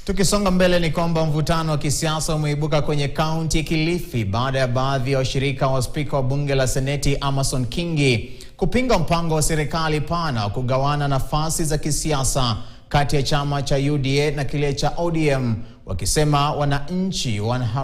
Tukisonga mbele ni kwamba mvutano wa kisiasa umeibuka kwenye kaunti ya Kilifi baada ya baadhi ya washirika wa spika wa bunge la Seneti Amason Kingi kupinga mpango wa serikali pana kugawana nafasi za kisiasa kati ya chama cha UDA na kile cha ODM, wakisema wananchi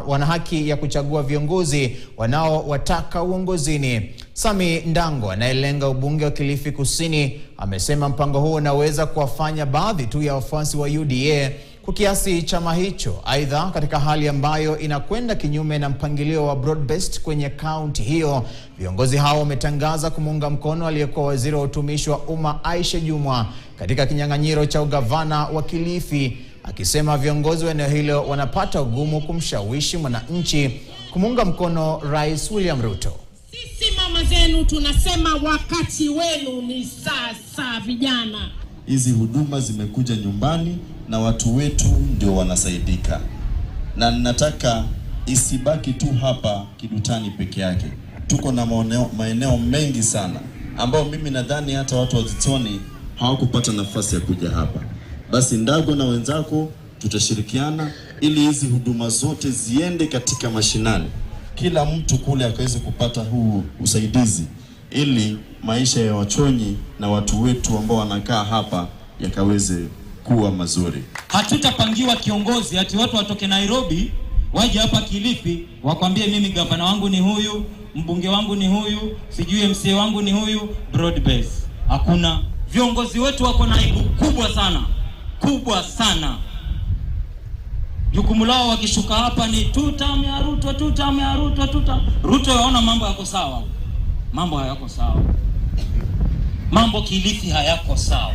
wana haki ya kuchagua viongozi wanaowataka uongozini. Sami Ndango anayelenga ubunge wa Kilifi Kusini amesema mpango huo unaweza kuwafanya baadhi tu ya wafuasi wa UDA kukiasi chama hicho. Aidha, katika hali ambayo inakwenda kinyume na mpangilio wa broad-based kwenye kaunti hiyo, viongozi hao wametangaza kumuunga mkono aliyekuwa waziri wa utumishi wa umma Aisha Jumwa katika kinyang'anyiro cha ugavana wa Kilifi, akisema viongozi wa eneo hilo wanapata ugumu kumshawishi mwananchi kumuunga mkono Rais William Ruto. Sisi mama zenu tunasema wakati wenu ni sasa vijana. Hizi huduma zimekuja nyumbani na watu wetu ndio wanasaidika. Na ninataka isibaki tu hapa Kidutani peke yake. Tuko na maeneo mengi sana ambao mimi nadhani hata watu wa Zitoni hawakupata nafasi ya kuja hapa. Basi Ndago na wenzako tutashirikiana ili hizi huduma zote ziende katika mashinani. Kila mtu kule akaweze kupata huu usaidizi ili maisha ya Wachonyi na watu wetu ambao wanakaa hapa yakaweze kuwa mazuri. Hatutapangiwa kiongozi ati watu watoke Nairobi waje hapa Kilifi wakwambie mimi gavana wangu ni huyu, mbunge wangu ni huyu, sijui MCA wangu ni huyu, broad base. Hakuna. Viongozi wetu wako na aibu kubwa sana. Jukumu lao wakishuka hapa ni tutam ya Ruto. Ruto yaona mambo yako sawa. Mambo hayako sawa. Mambo Kilifi hayako sawa.